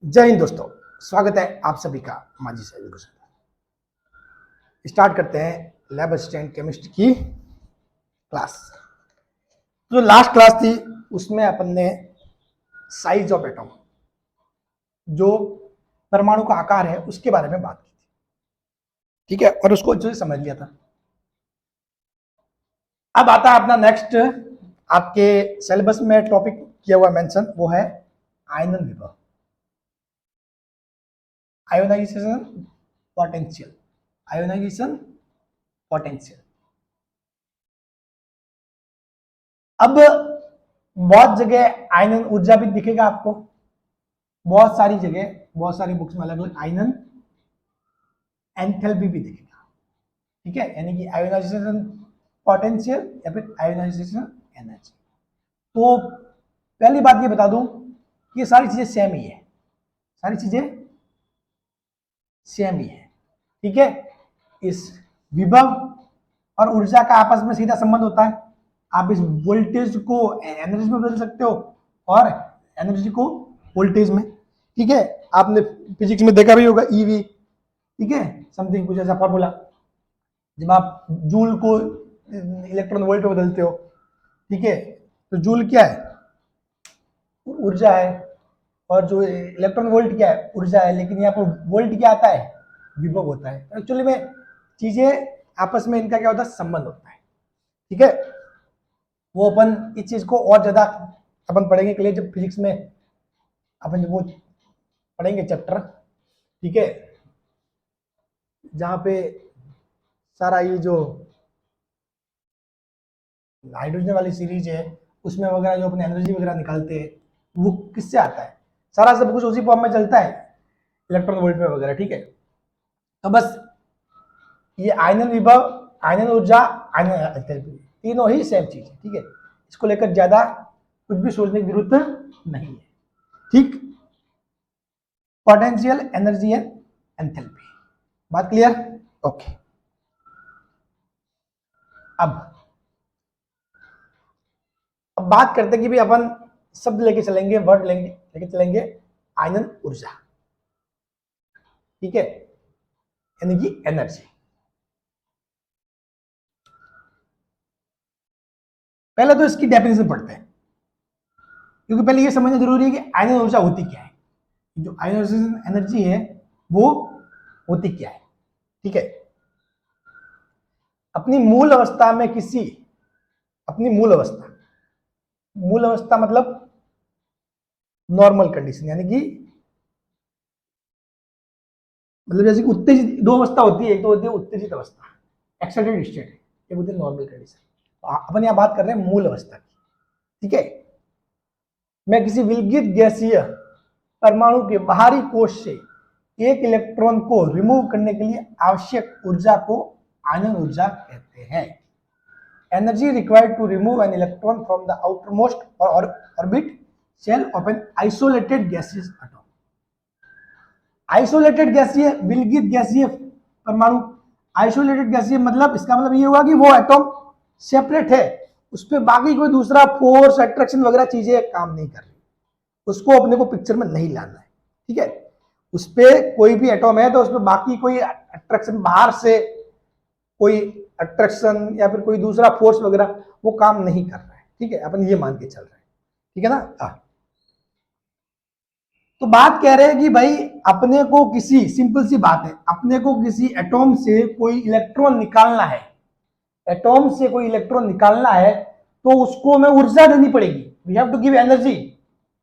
जय हिंद दोस्तों, स्वागत है आप सभी का माझी से एजुकेशन। स्टार्ट करते हैं लैब असिस्टेंट केमिस्ट्री की क्लास। जो लास्ट क्लास थी उसमें अपन ने साइज ऑफ एटम, जो परमाणु का आकार है, उसके बारे में बात की थी। ठीक है, और उसको अच्छे से समझ लिया था। अब आता है अपना नेक्स्ट, आपके सिलेबस में टॉपिक किया हुआ मेंशन, वो है आयनन विभव, आयोनाइजेशन पोटेंशियल, आयोनाइजेशन पोटेंशियल। अब बहुत जगह आयनन ऊर्जा भी दिखेगा आपको, बहुत सारी जगह, बहुत सारी बुक्स में अलग अलग आयनन एंथैल्पी भी दिखेगा। ठीक है, यानी कि आयोनाइजेशन पोटेंशियल या फिर आयोनाइजेशन एनर्जी। तो पहली बात ये बता दूं कि ये सारी चीजें सेम ही है, सारी चीजें सेम ही है। ठीक है, इस विभव और ऊर्जा का आपस में सीधा संबंध होता है। आप इस वोल्टेज को एनर्जी में बदल सकते हो और एनर्जी को वोल्टेज में। ठीक है, आपने फिजिक्स में देखा भी होगा ईवी, ठीक है, समथिंग कुछ ऐसा फॉर्मूला। जब आप जूल को इलेक्ट्रॉन वोल्ट में बदलते हो, ठीक है, तो जूल क्या है? ऊर्जा है, और जो इलेक्ट्रॉन वोल्ट क्या है? ऊर्जा है। लेकिन यहाँ पर वोल्ट क्या आता है? विभव होता है। एक्चुअली में चीजें आपस में इनका क्या होता है? संबंध होता है। ठीक है, वो अपन इस चीज को और ज्यादा अपन पढ़ेंगे के लिए जब फिजिक्स में अपन वो पढ़ेंगे चैप्टर, ठीक है, जहां पे सारा ये जो हाइड्रोजन वाली सीरीज है उसमें वगैरह जो अपने एनर्जी वगैरह निकालते हैं वो किससे आता है? सारा सब कुछ उसी फॉर्म में चलता है, इलेक्ट्रॉन वोल्ट में वगैरह। ठीक है, तो बस ये आयनन विभव, आयनन ऊर्जा, आयनन एंथैल्पी, तीनों ही सेम चीज है। ठीक है, इसको लेकर ज्यादा कुछ भी सोचने की जरूरत नहीं है। ठीक, पोटेंशियल, एनर्जी एंड एंथैल्पी, बात क्लियर? ओके। अब बात करते हैं कि भाई अपन शब्द लेके चलेंगे, वर्ड लेके चलेंगे आयनन ऊर्जा। ठीक है, यानी कि एनर्जी। पहले तो इसकी डेफिनेशन पढ़ते हैं, क्योंकि पहले ये समझना जरूरी है कि आयनन ऊर्जा होती क्या है, जो आयनाइजेशन एनर्जी है वो होती क्या है। ठीक है, अपनी मूल अवस्था में किसी, अपनी मूल अवस्था, मूल अवस्था मतलब नॉर्मल कंडीशन, यानी कि मतलब जैसे कि उत्तेजित, दो अवस्था होती है, एक तो होती है उत्तेजित अवस्था, एक्साइटेड स्टेट, एक होती है नॉर्मल कंडीशन। अपन यहां बात कर रहे हैं मूल अवस्था की। ठीक है, मैं किसी विलगित गैसीय परमाणु के बाहरी कोश से एक इलेक्ट्रॉन को रिमूव करने के लिए आवश्यक ऊर्जा को आयनन ऊर्जा कहते हैं। Energy required to remove an electron from the outermost orbit shell of an isolated gaseous atom. Isolated गैसीय, विलगित गैसीय परमाणु, आइसोलेटेड गैसीय मतलब इसका मतलब ये हुआ कि वो एटॉम सेपरेट है, उस पर बाकी कोई दूसरा फोर्स, अट्रैक्शन वगैरह चीजें काम नहीं कर रही, उसको अपने को पिक्चर में नहीं लाना है। ठीक है, उस पर कोई भी एटॉम है तो उस पर बाकी कोई अट्रैक्शन, बाहर से कोई अट्रैक्शन या फिर कोई दूसरा फोर्स वगैरह वो काम नहीं कर रहा है। ठीक है, अपन ये मान के चल रहे हैं। ठीक है ना? तो बात कह रहे हैं कि भाई अपने को किसी, सिंपल सी बात है, अपने को किसी एटॉम से कोई इलेक्ट्रॉन निकालना है, एटॉम से कोई इलेक्ट्रॉन निकालना है तो उसको हमें ऊर्जा देनी पड़ेगी। We have to give energy,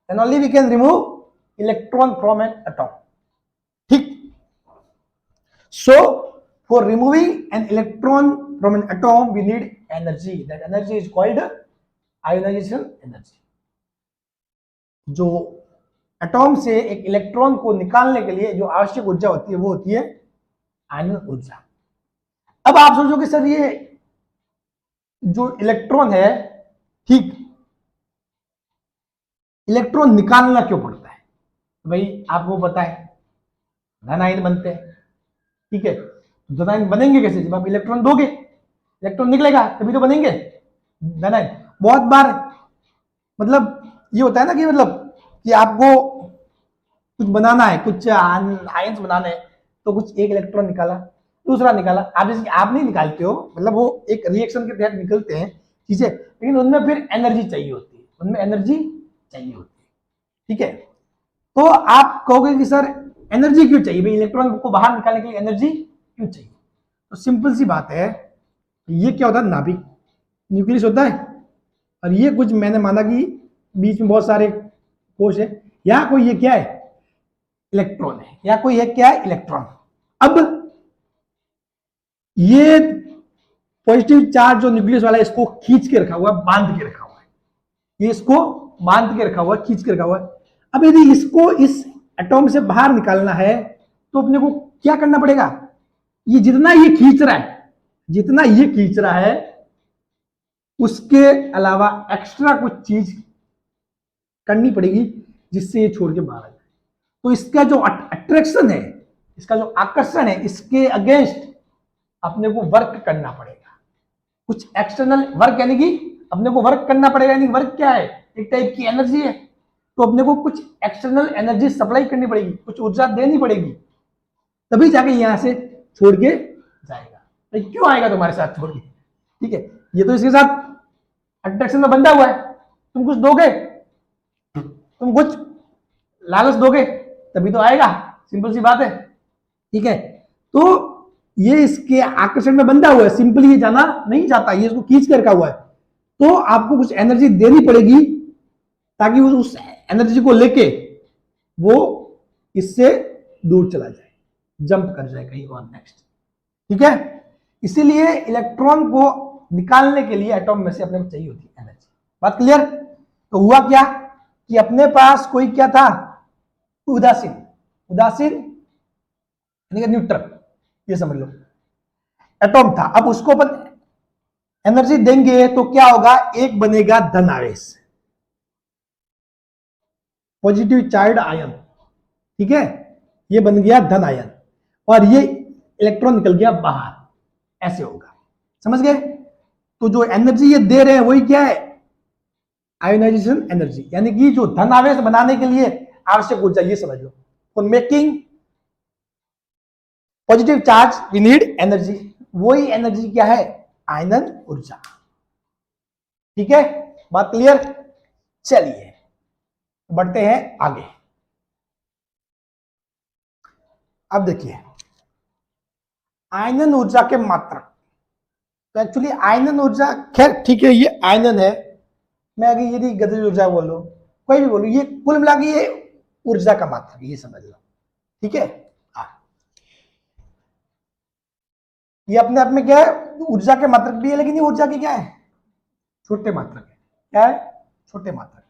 and only we can remove electron from an atom. ठीक, so for removing an electron from an atom we need energy, that energy is called ionisation energy. जो atom से एक electron को निकालने के लिए जो आवश्यक ऊर्जा होती है वो होती है आयनन ऊर्जा। अब आप सोचोगे सर ये जो इलेक्ट्रॉन है, ठीक, इलेक्ट्रॉन निकालना क्यों पड़ता है? भाई आपको पता है धन आयन बनते हैं। ठीक है, धन आयन बनेंगे कैसे? जब आप इलेक्ट्रॉन दोगे, इलेक्ट्रॉन निकलेगा तभी तो बनेंगे धन आयन। बहुत बार मतलब ये होता है ना कि मतलब कि आपको कुछ बनाना है, कुछ आयंस बनाने हैं, तो कुछ एक इलेक्ट्रॉन निकाला, दूसरा निकाला। आप नहीं निकालते हो, मतलब वो एक रिएक्शन के तहत निकलते हैं चीजें, लेकिन उनमें फिर एनर्जी चाहिए होती है, उनमें एनर्जी चाहिए होती है। ठीक है, तो आप कहोगे कि सर एनर्जी क्यों चाहिए भाई, इलेक्ट्रॉन को बाहर निकालने के लिए एनर्जी क्यों चाहिए? तो सिंपल सी बात है, ये क्या होता है, नाभिक, न्यूक्लियस होता है, और ये कुछ मैंने माना कि बीच में बहुत सारे कोश है, या कोई ये क्या है, इलेक्ट्रॉन है, या कोई है क्या है, इलेक्ट्रॉन। अब ये पॉजिटिव चार्ज जो न्यूक्लियस वाला है, इसको खींच के रखा हुआ है, बांध के रखा हुआ है, ये इसको बांध के रखा हुआ है, खींच के रखा हुआ है। अब यदि इसको इस एटॉम से बाहर निकालना है, तो अपने को क्या करना पड़ेगा, ये जितना ये खींच रहा है, जितना ये खींच रहा है, उसके अलावा एक्स्ट्रा कुछ चीज करनी पड़ेगी जिससे ये छोड़ के बाहर आ जाए। तो इसका जो अट्रैक्शन है, इसका जो आकर्षण है, इसके अगेंस्ट अपने को वर्क करना पड़ेगा, कुछ एक्सटर्नल वर्क, यानी कि अपने को वर्क करना पड़ेगा। यानी वर्क क्या है, एक टाइप की एनर्जी है, तो अपने को कुछ एक्सटर्नल एनर्जी सप्लाई करनी पड़ेगी, कुछ ऊर्जा देनी पड़ेगी, तभी जाके यहां से छोड़ के जाएगा। तो क्यों आएगा तुम्हारे साथ छोड़ के? ठीक है, ये तो इसके साथ अट्रैक्शन में बंधा हुआ है, तुम कुछ दोगे, तुम कुछ लालच दोगे तभी तो आएगा, सिंपल सी बात है। ठीक है, तो ये इसके आकर्षण में बंधा हुआ है, सिंपली ये जाना नहीं चाहता, ये इसको खींच के रखा हुआ है, तो आपको कुछ एनर्जी देनी पड़ेगी ताकि उस एनर्जी को लेके वो इससे दूर चला जाए, जंप कर जाए कहीं और नेक्स्ट। ठीक है, इसीलिए इलेक्ट्रॉन को निकालने के लिए एटॉम में से अपने को चाहिए होती है एनर्जी। बात क्लियर? तो हुआ क्या कि अपने पास कोई क्या था, उदासीन, उदासीन यानी कि न्यूट्रल, ये समझ लो एटॉम था। अब उसको अपन एनर्जी देंगे तो क्या होगा, एक बनेगा धन आवेश, पॉजिटिव चार्ज आयन। ठीक है, ये बन गया धन आयन, और ये इलेक्ट्रॉन निकल गया बाहर, ऐसे होगा, समझ गए? तो जो एनर्जी ये दे रहे हैं वही क्या है, आयोनाइजेशन एनर्जी, यानी कि जो धन आवेश बनाने के लिए आवश्यक ऊर्जा, ये समझ लो। For making positive charge we need energy, वही एनर्जी क्या है, आयनन ऊर्जा। ठीक है, बात क्लियर? चलिए बढ़ते हैं आगे। अब देखिए आयनन ऊर्जा के मात्रक, तो एक्चुअली आयनन ऊर्जा, खैर ठीक है, ये आयनन है, मैं अगर यदि गतिज ऊर्जा बोलो, कोई भी बोलो, ये कुल मिला के ये ऊर्जा का मात्रक, ये समझ लो। ठीक है, ये अपने आप में क्या है, ऊर्जा के मात्रक भी है, लेकिन ये ऊर्जा की क्या है, छोटे मात्रक है। क्या है, छोटे मात्रक।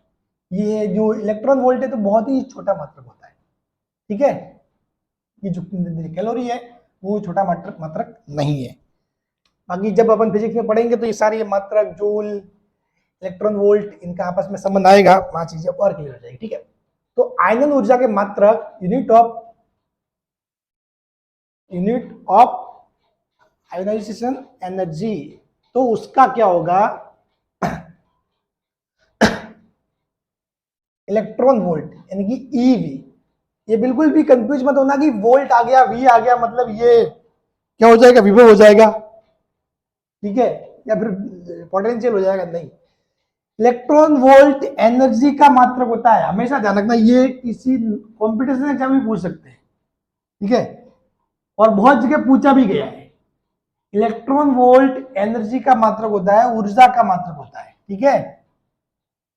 ये जो इलेक्ट्रॉन वोल्ट है तो बहुत ही छोटा मात्रक होता है। ठीक है, ये जो कैलोरी है वो छोटा मात्रक मात्रक नहीं है। बाकी जब अपन फिजिक्स में पढ़ेंगे तो ये सारी मात्रक, जूल, इलेक्ट्रॉन वोल्ट, इनका आपस में संबंध आएगा, वहां चीजें और क्लियर हो जाएगी। ठीक है, तो आयनन ऊर्जा के मात्रक, यूनिट ऑफ आयोनाइजेशन एनर्जी, तो उसका क्या होगा, इलेक्ट्रॉन वोल्ट, यानी कि ईवी। ये बिल्कुल भी कंफ्यूज मत होना कि वोल्ट आ गया, वी आ गया, मतलब ये क्या हो जाएगा, विभव हो जाएगा, ठीक है, या फिर पोटेंशियल हो जाएगा, नहीं। इलेक्ट्रॉन वोल्ट एनर्जी का मात्रक होता है, हमेशा ध्यान रखना, ये किसी कॉम्पिटिशन एग्जाम में पूछ सकते हैं। ठीक है, और बहुत जगह पूछा भी गया है। इलेक्ट्रॉन वोल्ट एनर्जी का मात्रक होता है, ऊर्जा का मात्रक होता है। ठीक है,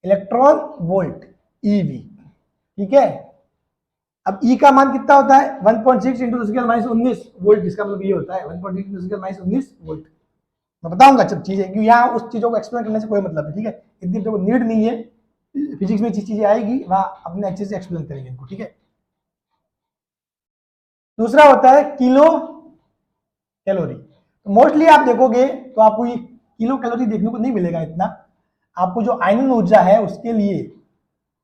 इलेक्ट्रॉन वोल्ट ईवी। ठीक है, अब ई का मान कितना होता है, 1.6 इंटू 10⁻19 वोल्ट, जिसका मतलब ये होता है 1.6 इंटू 10⁻19 वोल्ट। मैं बताऊंगा सब चीजें, क्योंकि यहाँ उस चीजों को एक्सप्लेन करने से कोई मतलब नहीं। ठीक है, इतनी तो नीड नहीं है, फिजिक्स में चीजें आएगी वहां अपने अच्छे से एक्सप्लेन करेंगे इनको। ठीक है, दूसरा होता है किलो कैलोरी। तो मोस्टली आप देखोगे तो आपको ये किलो कैलोरी देखने को नहीं मिलेगा इतना, आपको जो आयनन ऊर्जा है उसके लिए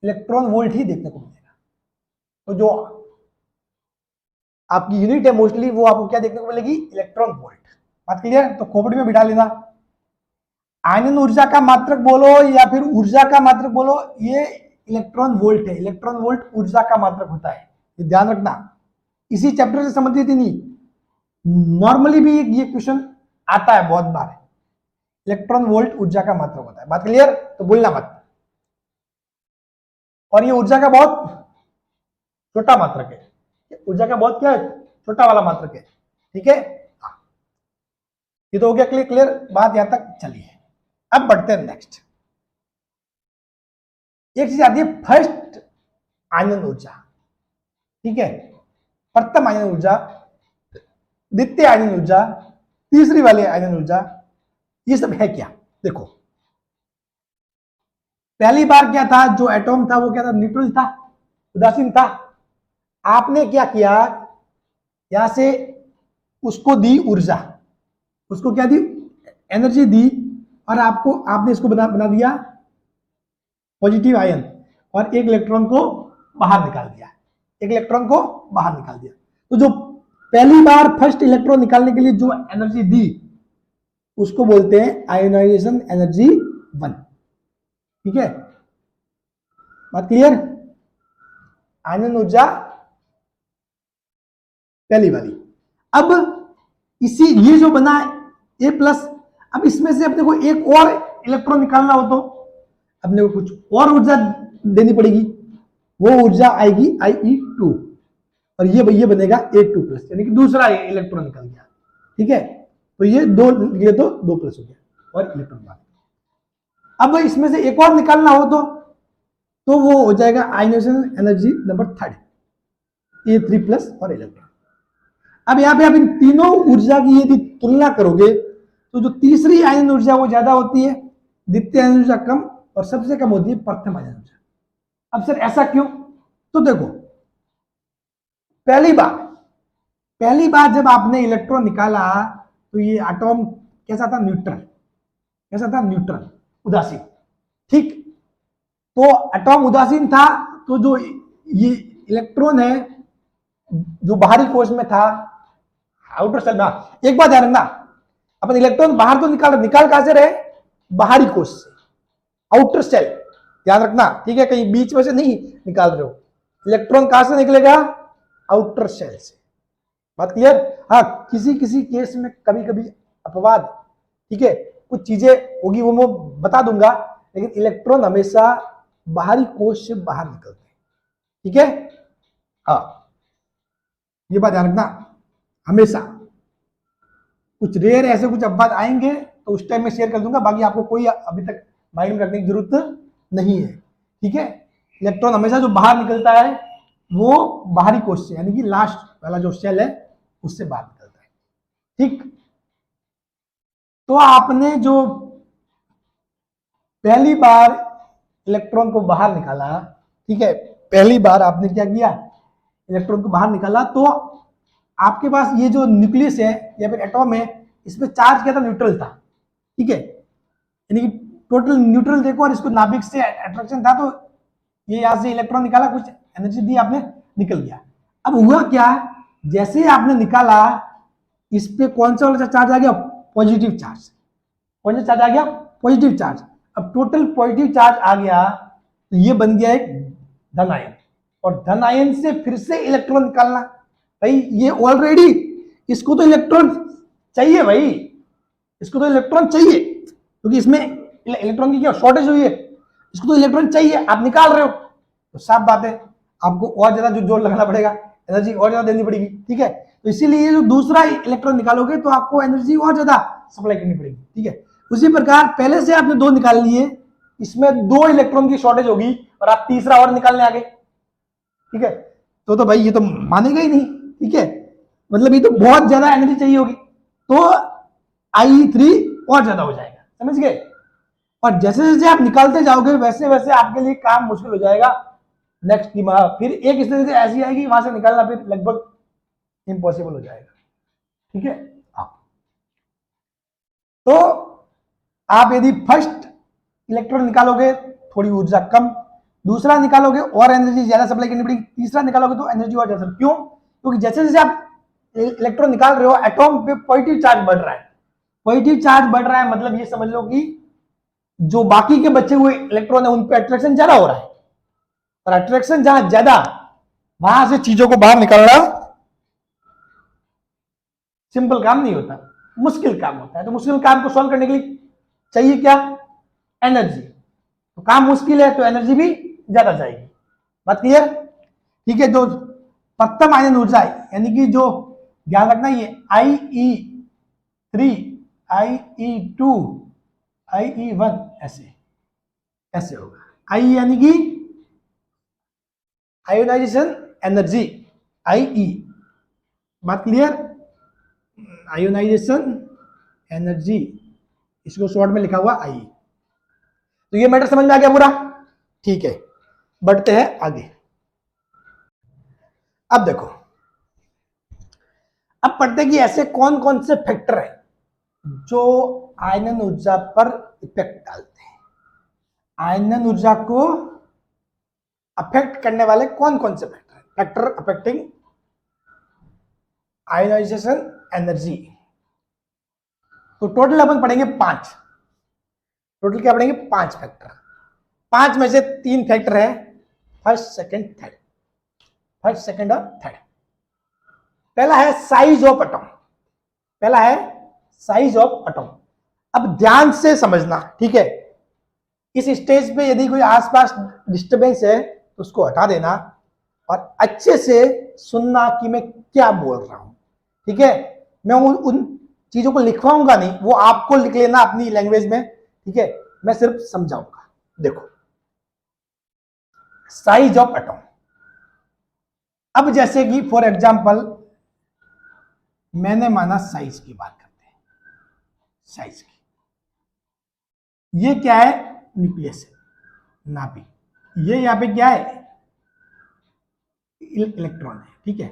इलेक्ट्रॉन वोल्ट ही देखने को मिलेगा। तो जो आपकी यूनिट है मोस्टली वो आपको क्या देखने को मिलेगी, इलेक्ट्रॉन वोल्ट। बात क्लियर? तो खोपड़ी में बिठा लेना, आयनन ऊर्जा का मात्रक बोलो या फिर ऊर्जा का मात्रक बोलो, ये इलेक्ट्रॉन वोल्ट है। इलेक्ट्रॉन वोल्ट ऊर्जा का मात्रक होता है। ये ध्यान रखना, इसी चैप्टर से संबंधित ही नहीं, नॉर्मली भी ये क्वेश्चन आता है बहुत बार। इलेक्ट्रॉन वोल्ट ऊर्जा का मात्रक होता है, बात क्लियर? तो भूलना मत। और ये ऊर्जा का बहुत छोटा मात्रक है, ऊर्जा का बहुत क्या है, छोटा वाला मात्रक है, ठीक है। ये तो हो गया क्लियर, क्लियर बात यहां तक चलिए। अब बढ़ते हैं नेक्स्ट। एक चीज आती है फर्स्ट आयनन ऊर्जा, ठीक है, प्रथम आयनन ऊर्जा, द्वितीय आयनन ऊर्जा, तीसरी वाली आयनन ऊर्जा, ये सब है क्या? देखो, पहली बार क्या था, जो एटॉम था वो क्या था, न्यूट्रल था, उदासीन था। आपने क्या किया, यहां से उसको दी ऊर्जा, उसको क्या दी, एनर्जी दी, और आपने इसको बना दिया पॉजिटिव आयन, और एक इलेक्ट्रॉन को बाहर निकाल दिया, एक इलेक्ट्रॉन को बाहर निकाल दिया। तो जो पहली बार फर्स्ट इलेक्ट्रॉन निकालने के लिए जो एनर्जी दी उसको बोलते हैं आयोनाइजेशन एनर्जी 1, ठीक है, बात क्लियर? आयनन ऊर्जा पहली वाली। अब इसी ये जो बना है A+, अब इसमें से अपने को एक और इलेक्ट्रॉन निकालना हो तो अपने को कुछ और ऊर्जा देनी पड़ेगी, वो ऊर्जा आएगी Ie2, और ये बनेगा A2+, यानी कि दूसरा इलेक्ट्रॉन निकल गया, ठीक है। तो ये दो, ये तो 2+ हो गया और इलेक्ट्रॉन बाहर। अब इसमें से एक और निकालना हो तो वो हो जाएगा आयनाइजेशन एनर्जी नंबर 3, A3+ और इलेक्ट्रॉन। अब यहां पे आप इन तीनों ऊर्जा की यदि तुलना करोगे तो जो तीसरी आयनन ऊर्जा वो ज्यादा होती है, द्वितीय आयनन ऊर्जा कम, और सबसे कम होती है प्रथम आयनन ऊर्जा। अब सर ऐसा क्यों? तो देखो, पहली बार जब आपने इलेक्ट्रॉन निकाला तो ये एटॉम कैसा था, न्यूट्रल, कैसा था, न्यूट्रल, उदासीन, ठीक। तो एटॉम उदासीन था, तो जो ये इलेक्ट्रॉन है जो बाहरी कोश में था, आउटर सेल में, एक बात ध्यान रखना, अपन इलेक्ट्रॉन बाहर तो निकाल कहां से रहे, बाहरी कोश से, आउटर सेल, ध्यान रखना, ठीक है, कहीं बीच में से नहीं निकाल रहे हो। इलेक्ट्रॉन कहां से निकलेगा, आउटर सेल से, बात क्लियर? हाँ, किसी किसी केस में कभी कभी अपवाद, ठीक है, कुछ चीजें होगी वो मैं बता दूंगा, लेकिन इलेक्ट्रॉन हमेशा बाहरी कोश से बाहर निकलते हैं, ठीक है। हाँ, ये बात ध्यान रखना हमेशा। कुछ रेयर ऐसे कुछ अपवाद आएंगे तो उस टाइम में शेयर कर दूंगा, बाकी आपको कोई अभी तक माइंड में रखने की जरूरत नहीं है, ठीक है। इलेक्ट्रॉन हमेशा जो बाहर निकलता है वो बाहरी कोश से, यानी कि लास्ट वाला जो सेल है उससे बाहर निकलता है, ठीक। तो आपने जो पहली बार इलेक्ट्रॉन को बाहर निकाला, ठीक है, पहली बार आपने क्या किया, इलेक्ट्रॉन को बाहर निकाला, तो आपके पास ये जो न्यूक्लियस है या फिर एटॉम है, इसमें चार्ज क्या था, न्यूट्रल था, ठीक है, यानी कि टोटल न्यूट्रल देखो, और इसको नाभिक से अट्रैक्शन था, तो ये यहां से इलेक्ट्रॉन निकाला, कुछ एनर्जी दी आपने, निकल गया। अब हुआ क्या, जैसे आपने निकाला, इस पे कौन सा वाला चार्ज आ गया, पॉजिटिव चार्ज, कौन सा चार्ज आ गया, पॉजिटिव चार्ज। अब टोटल पॉजिटिव चार्ज आ गया तो ये बन गया एक धन आयन, और धन आयन से फिर से इलेक्ट्रॉन निकालना, भाई ये ऑलरेडी, इसको तो इलेक्ट्रॉन चाहिए भाई, इसको तो इलेक्ट्रॉन चाहिए, क्योंकि इसमें इलेक्ट्रॉन की क्या शॉर्टेज हुई है, इसको तो इलेक्ट्रॉन चाहिए, आप निकाल रहे हो, तो साफ बात है आपको और ज्यादा जो जोर लगाना पड़ेगा, एनर्जी और ज्यादा देनी पड़ेगी, ठीक है। तो इसीलिए जो दूसरा इलेक्ट्रॉन निकालोगे तो आपको एनर्जी और ज्यादा सप्लाई करनी पड़ेगी, ठीक है। उसी प्रकार पहले से आपने 2 निकाल लिए, इसमें 2 इलेक्ट्रॉन की शॉर्टेज होगी और आप तीसरा और निकालने आ गए, ठीक है। तो भाई ये तो मानेगा ही नहीं, ठीक है, मतलब ये तो बहुत ज्यादा एनर्जी चाहिए होगी, तो Ie3 और ज्यादा हो जाएगा, समझ गए। और जैसे जैसे आप निकालते जाओगे वैसे वैसे आपके लिए काम मुश्किल हो जाएगा। नेक्स्ट की फिर एक स्थिति ऐसी आएगी वहां से निकालना फिर लगभग इम्पॉसिबल हो जाएगा, ठीक है। तो आप यदि फर्स्ट इलेक्ट्रॉन निकालोगे थोड़ी ऊर्जा कम, दूसरा निकालोगे और एनर्जी ज्यादा सप्लाई करनी पड़ेगी, तीसरा निकालोगे तो एनर्जी और ज्यादा। क्यों? क्योंकि जैसे जैसे आप इलेक्ट्रॉन निकाल रहे हो एटॉम पे पॉजिटिव चार्ज बढ़ रहा है, पॉजिटिव चार्ज बढ़ रहा है मतलब ये समझ लो कि जो बाकी के बचे हुए इलेक्ट्रॉन है उन पे अट्रैक्शन ज्यादा हो रहा है, और अट्रैक्शन जहां ज्यादा वहां से चीजों को बाहर निकालना सिंपल काम नहीं होता, मुश्किल काम होता है। तो मुश्किल काम को सॉल्व करने के लिए चाहिए क्या? एनर्जी। तो काम मुश्किल है तो एनर्जी भी ज्यादा जाएगी। बात क्लियर? ठीक है। जो प्रथम आयनन ऊर्जा है, यानी कि जो ध्यान रखना, ये IE3, IE2, IE1 ऐसे ऐसे होगा। आई यानी कि आयोनाइजेशन एनर्जी, IE। बात क्लियर? आयोनाइजेशन एनर्जी, इसको शॉर्ट में लिखा हुआ आई। तो ये मैटर समझ में आ गया पूरा? ठीक है, बढ़ते हैं आगे। अब देखो, अब पढ़ते हैं कि ऐसे कौन कौन से फैक्टर हैं जो आयनन ऊर्जा पर इफेक्ट डालते हैं। आयनन ऊर्जा को अफेक्ट करने वाले कौन कौन से फैक्टर हैं? Factor affecting ionisation energy. तो टोटल अपन पढ़ेंगे 5। टोटल क्या पढ़ेंगे? 5 फैक्टर। 5 में से 3 फैक्टर है, first, second, third. First, second और थर्ड। पहला है साइज ऑफ एटम। पहला है साइज ऑफ एटम। अब ध्यान से समझना, ठीक है? इस स्टेज पे यदि कोई आसपास डिस्टरबेंस है तो उसको हटा देना और अच्छे से सुनना कि मैं क्या बोल रहा हूं, ठीक है? मैं उन चीजों को लिखवाऊंगा नहीं, वो आपको लिख लेना अपनी लैंग्वेज में, ठीक है? मैं सिर्फ समझाऊंगा। देखो, साइज ऑफ एटम। अब जैसे कि फॉर एग्जांपल मैंने माना साइज की बात करते हैं, साइज की। ये क्या है? न्यूक्लियस है, नाभिक। ये यहां पे क्या है? इलेक्ट्रॉन है, ठीक है?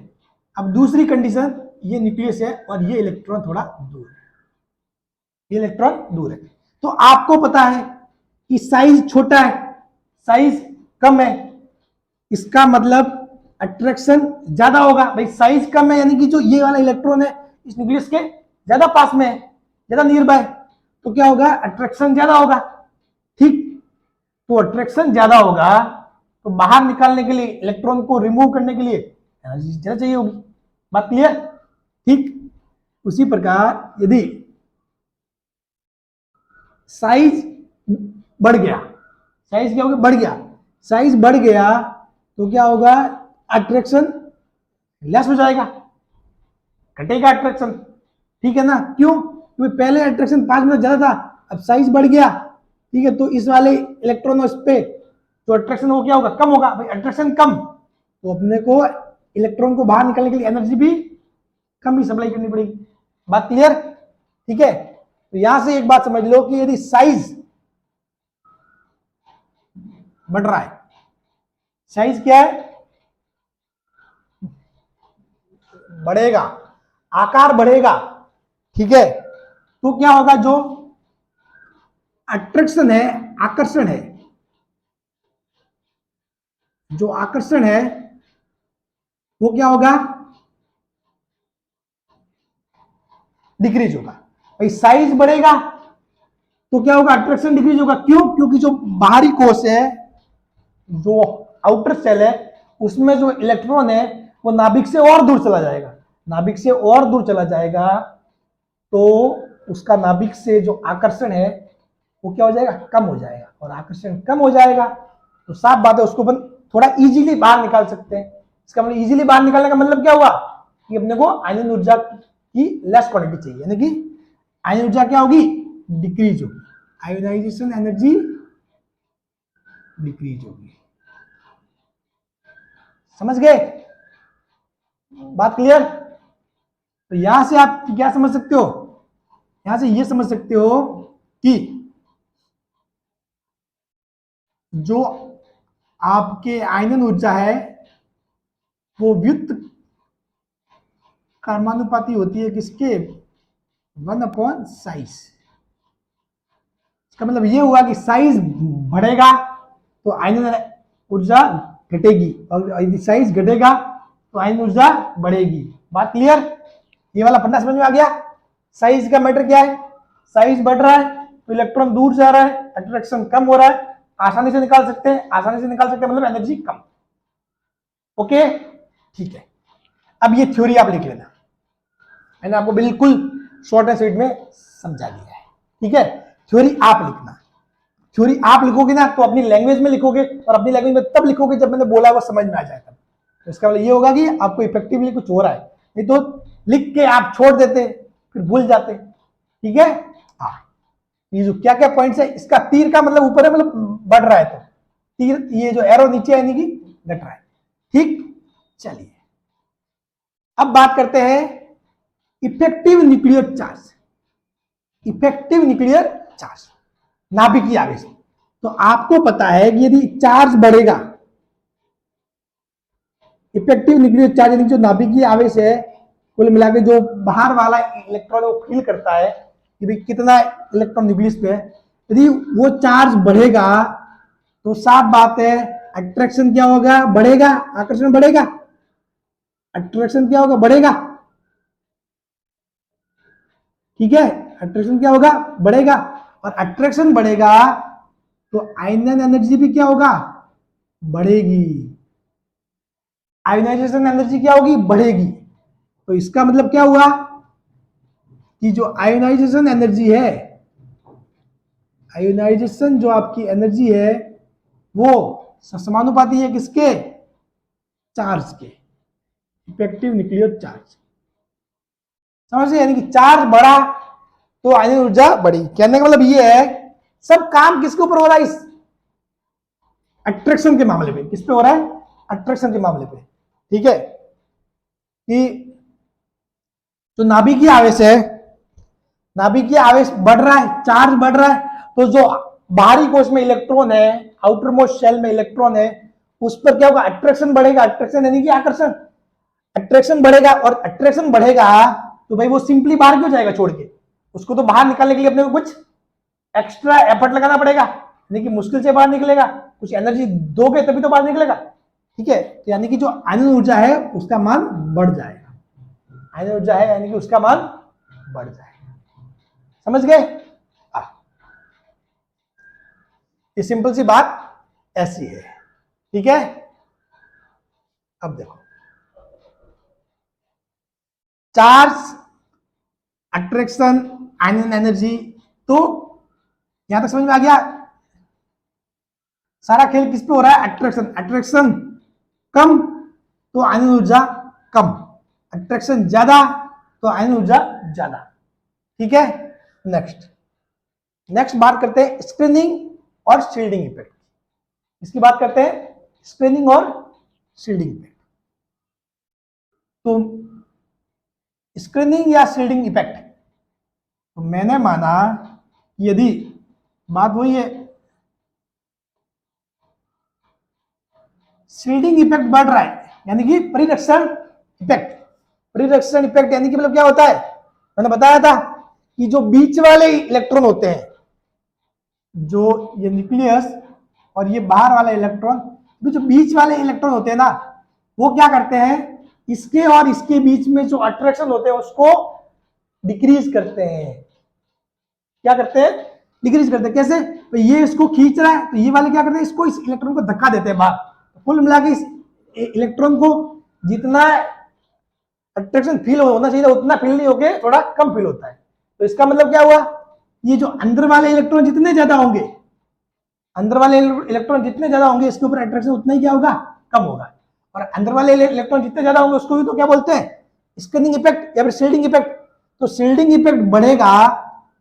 अब दूसरी कंडीशन, ये न्यूक्लियस है और ये इलेक्ट्रॉन थोड़ा दूर है, ये इलेक्ट्रॉन दूर है। तो आपको पता है कि साइज छोटा है, साइज कम है, इसका मतलब अट्रैक्शन ज्यादा होगा। भाई साइज कम है यानी कि जो ये वाला इलेक्ट्रॉन है इस न्यूक्लियस के ज्यादा पास में है, ज्यादा नियर बाय, तो क्या होगा? अट्रैक्शन ज्यादा होगा, ठीक? तो अट्रैक्शन ज्यादा होगा तो बाहर निकालने के लिए, इलेक्ट्रॉन को रिमूव करने के लिए एनर्जी ज्यादा चाहिए होगी। बात क्लियर? ठीक। उसी प्रकार यदि साइज बढ़ गया, साइज क्या होगा? बढ़ गया। साइज बढ़ गया तो क्या होगा? अट्रैक्शन लेस हो जाएगा, घटेगा अट्रैक्शन, ठीक है ना? क्यों? क्योंकि पहले अट्रैक्शन 5 मिनट ज्यादा था, अब साइज बढ़ गया, ठीक है? तो इस वाले इलेक्ट्रॉन और इस पे तो अट्रैक्शन वो क्या होगा? कम होगा। भाई अट्रैक्शन कम तो अपने को इलेक्ट्रॉन को बाहर निकालने के लिए एनर्जी भी कम ही सप्लाई करनी पड़ेगी। बात क्लियर? ठीक है। तो यहां से एक बात समझ लो कि यदि साइज बढ़ रहा है, साइज क्या है? बढ़ेगा, आकार बढ़ेगा, ठीक है? तो क्या होगा? जो अट्रैक्शन है, आकर्षण है, जो आकर्षण है वो क्या होगा? डिक्रीज होगा। भाई साइज बढ़ेगा तो क्या होगा? अट्रैक्शन डिक्रीज होगा। क्यों? क्योंकि जो बाहरी कोश है, जो आउटर सेल है, उसमें जो इलेक्ट्रॉन है वो नाभिक से और दूर चला जाएगा। नाभिक से और दूर चला जाएगा तो उसका नाभिक से जो आकर्षण है वो क्या हो जाएगा? कम हो जाएगा। और आकर्षण कम हो जाएगा तो साफ बात है उसको अपन थोड़ा इजीली बाहर निकाल सकते हैं। इसका मतलब इजीली बाहर निकालने का मतलब क्या हुआ? कि अपने को आयनन ऊर्जा की लेस क्वांटिटी चाहिए, यानी कि आयनन ऊर्जा क्या होगी? डिक्रीज होगी। आयोनाइजेशन एनर्जी डिक्रीज होगी। समझ गए? बात क्लियर? तो यहां से आप क्या समझ सकते हो? यहां से ये समझ सकते हो कि जो आपके आयनन ऊर्जा है वो व्युत्त कर्मानुपाती होती है किसके? 1/साइज। इसका मतलब ये हुआ कि साइज बढ़ेगा तो आयनन ऊर्जा घटेगी और यदि साइज घटेगा तो आयनन ऊर्जा बढ़ेगी। बात क्लियर? ये वाला फंडा समझ में आ गया? साइज का मैटर क्या है? साइज बढ़ रहा है तो इलेक्ट्रॉन दूर जा रहा है, अट्रैक्शन कम हो रहा है, आसानी से निकाल सकते हैं। आसानी से निकाल सकते हैं मतलब एनर्जी कम। ओके, ठीक है, अब ये थ्योरी आप लिख लेना, मैंने आपको बिल्कुल शॉर्ट एंड स्वीट में समझा दिया है। ठीक है, थ्योरी आप लिखना, थ्योरी आप लिखोगे ना तो अपनी लैंग्वेज में लिखोगे, और अपनी लैंग्वेज में तब लिखोगे जब मैंने बोला वो समझ में आ जाए तब। तो इसका मतलब ये होगा कि आपको इफेक्टिवली कुछ हो रहा है, नहीं तो लिख के आप छोड़ देते फिर भूल जाते। ठीक है, हाँ, ये जो क्या क्या पॉइंट्स है, इसका तीर का मतलब ऊपर है, मतलब बढ़ रहा है, तो तीर ये जो एरो नीचे है यानी कि घट रहा है। ठीक, चलिए अब बात करते हैं effective nuclear charge. Effective nuclear charge, नाभिकीय आवेश। तो आपको पता है कि यदि चार्ज बढ़ेगा, इफेक्टिव न्यूक्लियर चार्ज यानी जो नाभिकीय आवेश है, कुल मिला के जो बाहर वाला इलेक्ट्रॉन वो फील करता है कि भाई कितना इलेक्ट्रॉन न्यूक्लियस पे है, यदि वो चार्ज बढ़ेगा तो साफ बात है अट्रैक्शन क्या होगा, बढ़ेगा, आकर्षण बढ़ेगा, अट्रैक्शन क्या होगा, बढ़ेगा। ठीक है, अट्रैक्शन क्या होगा, बढ़ेगा, और अट्रैक्शन बढ़ेगा तो आयनन एनर्जी भी क्या होगा, बढ़ेगी, आयोनाइजेशन एनर्जी क्या होगी, बढ़ेगी। तो इसका मतलब क्या हुआ कि जो आयोनाइजेशन एनर्जी है, आयोनाइजेशन जो आपकी एनर्जी है वो समानुपाती है किसके, चार्ज के, इफेक्टिव न्यूक्लियर चार्ज। समझ गए, यानी कि चार्ज बढ़ा तो आयनिक ऊर्जा बढ़ी। कहने का मतलब ये है सब काम किसके ऊपर हो रहा है, इस अट्रैक्शन के मामले में। किस पे हो रहा है, अट्रैक्शन के मामले पे। ठीक है, कि जो नाभिकीय आवेश है, नाभिकीय आवेश बढ़ रहा है, चार्ज बढ़ रहा है, तो जो बाहरी कोश में इलेक्ट्रॉन है, आउटर मोस्ट शेल में इलेक्ट्रॉन है, उस पर क्या होगा, अट्रैक्शन बढ़ेगा। अट्रैक्शन यानी कि आकर्षण, अट्रैक्शन बढ़ेगा, और अट्रैक्शन बढ़ेगा तो भाई वो सिंपली बाहर क्यों जाएगा छोड़ के, उसको तो बाहर निकालने के लिए अपने को कुछ एक्स्ट्रा एफर्ट लगाना पड़ेगा, यानी कि मुश्किल से बाहर निकलेगा, कुछ एनर्जी दोगे तभी तो बाहर निकलेगा। ठीक है, तो यानी कि जो आयनन ऊर्जा है उसका मान बढ़ जाएगा, आयनन ऊर्जा है यानी कि उसका मान बढ़ जाएगा। समझ गए, ये सिंपल सी बात ऐसी है। ठीक है, अब देखो चार्ज, अट्रैक्शन, आयनन एनर्जी, तो यहां तक समझ में आ गया। सारा खेल किस पे हो रहा है, अट्रैक्शन, अट्रैक्शन कम तो आयनन ऊर्जा कम, अट्रैक्शन ज्यादा तो आयनन ऊर्जा ज्यादा। ठीक है, नेक्स्ट नेक्स्ट बात करते हैं स्क्रीनिंग और शील्डिंग इफेक्ट। इसकी बात करते हैं, स्क्रीनिंग और शील्डिंग इफेक्ट। तो स्क्रीनिंग या शील्डिंग इफेक्ट, तो मैंने माना यदि बात वही है, शील्डिंग इफेक्ट बढ़ रहा है यानी कि परिरक्षण इफेक्ट। परिरक्षण इफेक्ट यानी कि मतलब क्या होता है, मैंने बताया था कि जो बीच वाले इलेक्ट्रॉन होते हैं, जो ये न्यूक्लियस और ये बाहर वाला इलेक्ट्रॉन, जो बीच वाले इलेक्ट्रॉन होते हैं ना, वो क्या करते हैं, इसके और इसके बीच में जो अट्रैक्शन होते हैं उसको डिक्रीज करते हैं। क्या करते हैं, डिक्रीज करते हैं। कैसे, तो ये इसको खींच रहा है तो ये वाले क्या करते हैं, इसको, इस इलेक्ट्रॉन को धक्का देते हैं बाहर। तो कुल मिला के इस इलेक्ट्रॉन को जितना अट्रैक्शन फील होना चाहिए उतना फील नहीं होके थोड़ा कम फील होता है। तो इसका मतलब क्या हुआ, ये जो अंदर वाले इलेक्ट्रॉन जितने ज्यादा होंगे, अंदर वाले इलेक्ट्रॉन जितने ज्यादा होंगे इसके ऊपर अट्रैक्शन उतना ही क्या होगा, कम होगा। और अंदर वाले इलेक्ट्रॉन जितने ज्यादा होंगे उसको भी तो क्या बोलते हैं, स्क्रीनिंग इफेक्ट या फिर शील्डिंग इफेक्ट। तो शील्डिंग इफेक्ट बढ़ेगा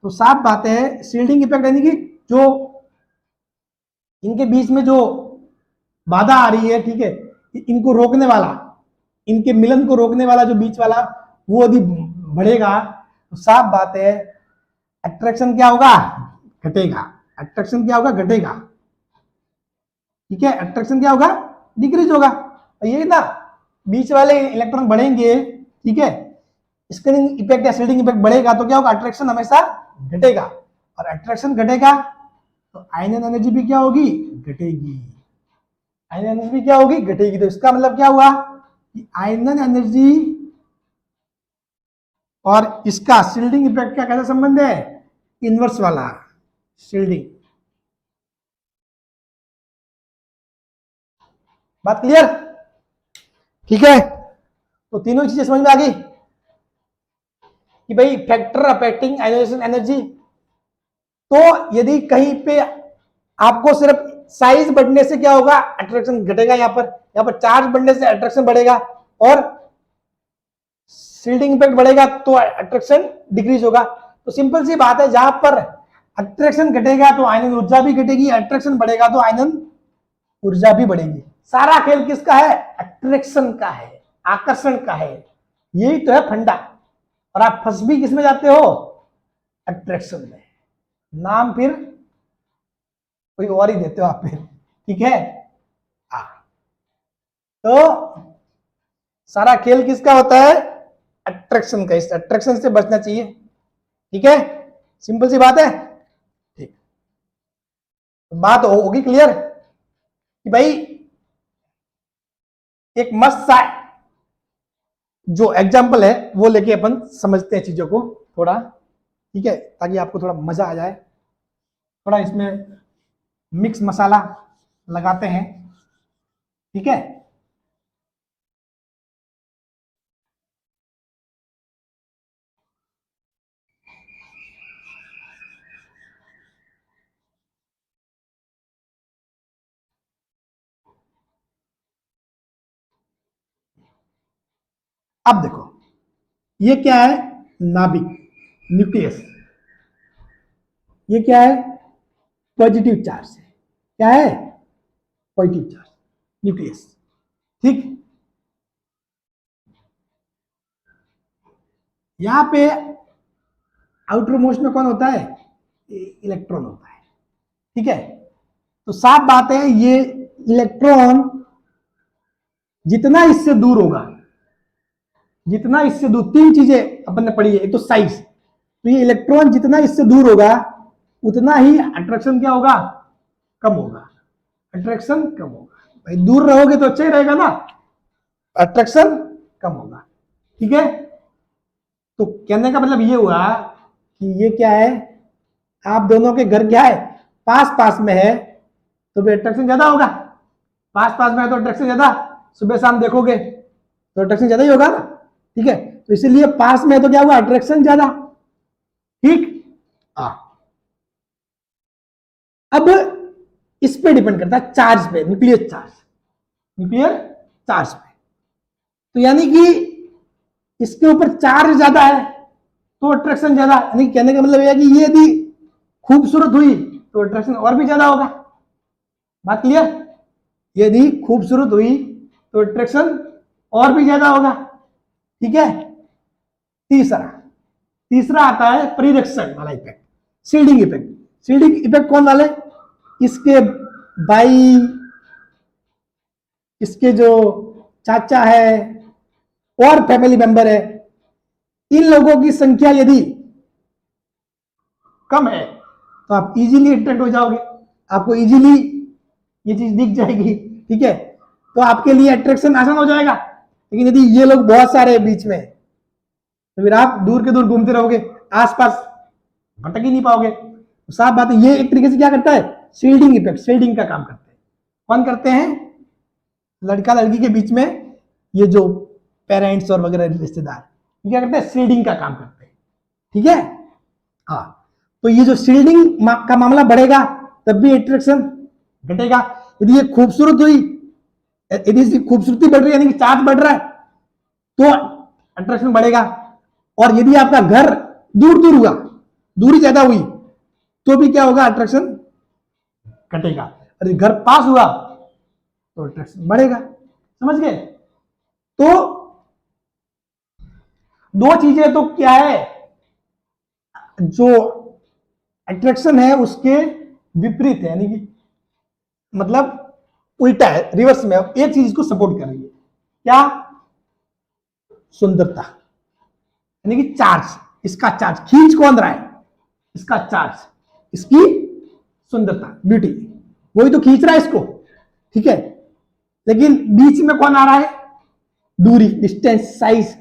तो साफ बात है, शील्डिंग इफेक्ट यानी कि जो इनके बीच में जो बाधा आ रही है, ठीक है, इनको रोकने वाला, इनके मिलन को रोकने वाला जो बीच वाला, वो यदि बढ़ेगा तो साफ बात है अट्रैक्शन क्या होगा, घटेगा। अट्रैक्शन क्या होगा, घटेगा। ठीक है, अट्रैक्शन क्या होगा, डिक्रीज होगा। ये ना बीच वाले इलेक्ट्रॉन बढ़ेंगे, ठीक है, स्क्रीनिंग इफेक्ट या शील्डिंग इफेक्ट बढ़ेगा तो क्या होगा, अट्रैक्शन हमेशा घटेगा। और अट्रैक्शन घटेगा तो आयनन एनर्जी भी क्या होगी, घटेगी। आयनन एनर्जी भी क्या होगी, घटेगी। तो इसका मतलब क्या हुआ कि आयनन एनर्जी और इसका शील्डिंग इफेक्ट का कैसा संबंध है, इनवर्स वाला शील्डिंग। बात क्लियर, ठीक है। तो तीनों चीजें समझ में आ गई कि भाई फैक्टर अफेक्टिंग आयोनाइजेशन एनर्जी। तो यदि कहीं पे आपको सिर्फ साइज बढ़ने से क्या होगा, अट्रैक्शन घटेगा, यहाँ पर चार्ज बढ़ने से अट्रैक्शन बढ़ेगा, और शील्डिंग इफेक्ट बढ़ेगा तो अट्रैक्शन डिक्रीज होगा। तो सिंपल सी बात है, जहां पर अट्रैक्शन घटेगा तो आयनन ऊर्जा भी घटेगी, अट्रैक्शन बढ़ेगा तो आयनन ऊर्जा भी बढ़ेगी। सारा खेल किसका है, अट्रैक्शन का है, आकर्षण का है। यही तो है फंडा। और आप फंस भी किसमें जाते हो, अट्रैक्शन में। नाम फिर कोई और ही देते हो आप फिर, ठीक है। तो सारा खेल किसका होता है, अट्रैक्शन का। इस अट्रैक्शन से बचना चाहिए, ठीक है। सिंपल सी बात है, ठीक। बात होगी क्लियर कि भाई एक मस्त सा जो एग्जाम्पल है वो लेके अपन समझते हैं चीजों को थोड़ा, ठीक है, ताकि आपको थोड़ा मजा आ जाए। थोड़ा इसमें मिक्स मसाला लगाते हैं, ठीक है। अब देखो ये क्या है, नाभिक, न्यूक्लियस। ये क्या है, पॉजिटिव चार्ज है। क्या है, पॉजिटिव चार्ज, न्यूक्लियस, ठीक। यहां पे आउटर मोस्ट में कौन होता है, इलेक्ट्रॉन होता है, ठीक है। तो साफ बात है, ये इलेक्ट्रॉन जितना इससे दूर होगा, जितना इससे दूर, तीन चीजें अपन ने पढ़ी है। एक तो साइज, तो ये इलेक्ट्रॉन जितना इससे दूर होगा उतना ही अट्रैक्शन क्या होगा, कम होगा, अट्रैक्शन कम होगा। भाई दूर रहोगे तो अच्छा ही रहेगा ना, अट्रैक्शन कम होगा, ठीक है। तो कहने का मतलब ये हुआ कि ये क्या है, आप दोनों के घर क्या है, पास पास में है, तो भी अट्रैक्शन ज्यादा होगा। पास पास में है तो अट्रैक्शन ज्यादा, सुबह शाम देखोगे तो अट्रैक्शन ज्यादा ही होगा ना, ठीक है। तो इसीलिए पास में है तो क्या हुआ, अट्रैक्शन ज्यादा, ठीक। अब इस पे डिपेंड करता है, चार्ज पे, न्यूक्लियर चार्ज, न्यूक्लियर चार्ज पे। तो यानी कि इसके ऊपर चार्ज ज्यादा है तो अट्रैक्शन ज्यादा, यानी कहने का मतलब यह कि ये यदि खूबसूरत हुई तो अट्रैक्शन और भी ज्यादा होगा। बात क्लियर, यदि खूबसूरत हुई तो अट्रैक्शन और भी ज्यादा होगा, ठीक है। तीसरा तीसरा आता है परिरक्षण वाला effect, shielding effect. Shielding effect कौन वाले, इसके भाई, इसके जो चाचा है और फैमिली मेंबर है, इन लोगों की संख्या यदि कम है तो आप इजीली अट्रैक्ट हो जाओगे, आपको इजीली ये चीज दिख जाएगी, ठीक है। तो आपके लिए अट्रैक्शन आसान हो जाएगा। लेकिन यदि ये लोग बहुत सारे बीच में तो फिर आप दूर के दूर घूमते रहोगे, आसपास भटक ही नहीं पाओगे। तो साफ बात है, ये एक तरीके से क्या करता है, शील्डिंग इफेक्ट, शील्डिंग का काम करते हैं। कौन करते हैं, लड़का लड़की के बीच में ये जो पेरेंट्स और वगैरह रिश्तेदार, ये क्या करते हैं, शील्डिंग का काम करते हैं, ठीक है। हाँ, तो ये जो शील्डिंग का मामला बढ़ेगा तब भी अट्रैक्शन घटेगा। यदि ये खूबसूरत हुई, यदि इसकी खूबसूरती बढ़ रही है, यानी कि चार्ज बढ़ रहा है, तो अट्रैक्शन बढ़ेगा। और यदि आपका घर दूर दूर हुआ, दूरी ज्यादा हुई, तो भी क्या होगा, अट्रैक्शन घटेगा। और घर पास हुआ तो अट्रैक्शन बढ़ेगा। समझ गए। तो दो चीजें तो क्या है, जो अट्रैक्शन है उसके विपरीत है, यानी कि मतलब उल्टा है, रिवर्स में, एक चीज को सपोर्ट कर रही है। क्या, सुंदरता, यानी कि चार्ज, इसका चार्ज खींच कौन रहा है, इसका चार्ज, इसकी सुंदरता, ब्यूटी, वही तो खींच रहा है इसको, ठीक है। लेकिन बीच में कौन आ रहा है, दूरी, डिस्टेंस, साइज,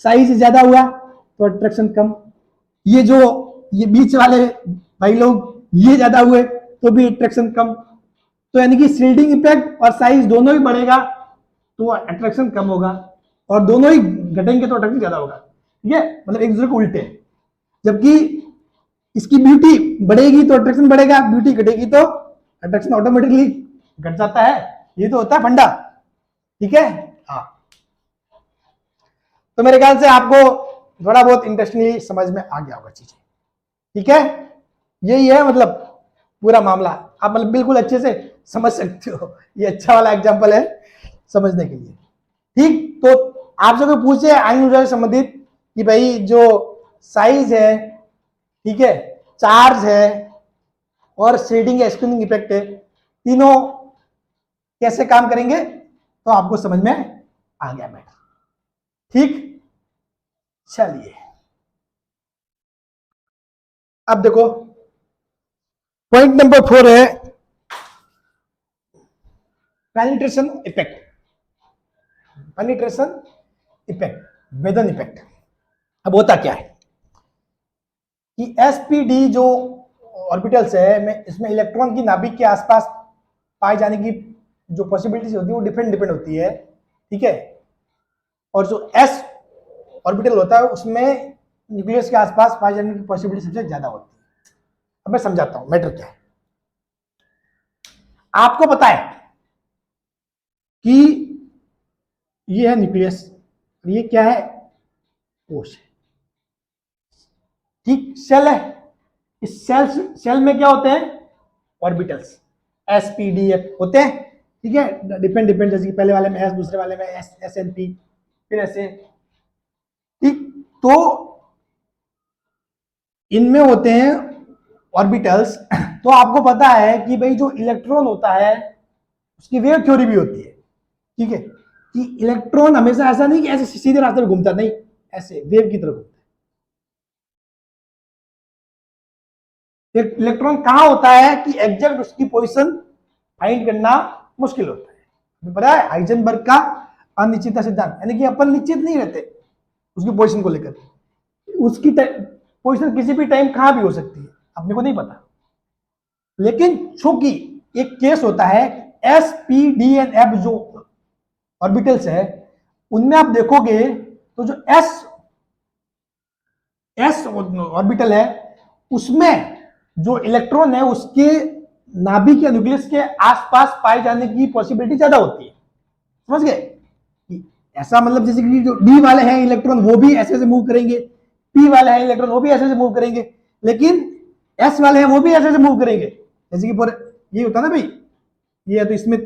साइज ज्यादा हुआ तो अट्रैक्शन कम। ये जो ये बीच वाले भाई लोग ये ज्यादा हुए तो भी अट्रैक्शन कम। तो यानी कि शील्डिंग इफेक्ट और साइज दोनों ही बढ़ेगा तो अट्रैक्शन कम होगा, और दोनों ही घटेंगे तो अट्रैक्शन ज्यादा होगा, ठीक है, मतलब एक दूसरे को उल्टे हैं। जबकि इसकी ब्यूटी बढ़ेगी तो अट्रैक्शन बढ़ेगा, ब्यूटी घटेगी तो अट्रैक्शन ऑटोमेटिकली घट जाता है। ये तो होता है फंडा, ठीक है। हाँ, तो मेरे ख्याल से आपको थोड़ा बहुत इंटरेस्टिंगली समझ में आ गया होगा चीजें, ठीक है। यही है मतलब पूरा मामला, आप मतलब बिल्कुल अच्छे से समझ सकते हो। ये अच्छा वाला एग्जांपल है समझने के लिए, ठीक। तो आपसे कोई पूछे आयन ऊर्जा से संबंधित कि भाई जो साइज है, ठीक है, चार्ज है और शेडिंग या स्क्रीनिंग इफेक्ट है, तीनों कैसे काम करेंगे, तो आपको समझ में आ गया मैटर, ठीक। चलिए अब देखो पॉइंट नंबर 4 है पेनिट्रेशन इफेक्ट। पेनिट्रेशन इफेक्ट, वेदन इफेक्ट। अब होता क्या है कि एसपीडी जो ऑर्बिटल्स है, में इसमें इलेक्ट्रॉन की नाभिक के आसपास पाए जाने की जो पॉसिबिलिटीज होती है वो डिपेंड होती है, ठीक है। और जो एस ऑर्बिटल होता है उसमें न्यूक्लियस के आसपास पाए जाने की पॉसिबिलिटी सबसे ज्यादा होती है। अब मैं समझाता हूं मैटर क्या है। आपको पता है कि ये है न्यूक्लियस, ये क्या है, कोश है, ठीक। सेल है, इस सेल में क्या होते हैं, ऑर्बिटल्स, एसपीडीएफ होते हैं, ठीक है। डिपेंड जैसे कि पहले वाले में एस, दूसरे वाले में एस, एस एन पी, फिर ऐसे, ठीक। तो इनमें होते हैं ऑर्बिटल्स। तो आपको पता है कि भाई जो इलेक्ट्रॉन होता है उसकी वेव थ्योरी भी होती है, ठीक है, कि इलेक्ट्रॉन हमेशा ऐसा नहीं कि ऐसे सीधे रास्ते में घूमता, नहीं, ऐसे वेव की तरह घूमता है। इलेक्ट्रॉन कहां होता है कि एग्जैक्ट उसकी पोजीशन फाइंड करना मुश्किल होता है। पता है हाइजेनबर्ग का अनिश्चितता सिद्धांत, यानी कि अपन निश्चित नहीं रहते उसकी पोजीशन को लेकर, उसकी पोजीशन किसी भी टाइम कहां भी हो सकती है, अपने को नहीं पता। लेकिन चूंकि एक केस होता है S P D and F जो ऑर्बिटल्स है, उनमें आप देखोगे तो जो एस ऑर्बिटल है उसमें जो इलेक्ट्रॉन है उसके नाभिक या न्यूक्लियस के आसपास पाए जाने की पॉसिबिलिटी ज्यादा होती है, समझ गए। ऐसा मतलब जैसे कि जो डी वाले हैं इलेक्ट्रॉन वो भी ऐसे से मूव करेंगे, पी वाले हैं इलेक्ट्रॉन वो भी ऐसे से मूव करेंगे, लेकिन एस वाले हैं वो भी ऐसे से मूव करेंगे। जैसे कि ये होता है ना भाई, ये है तो इसमें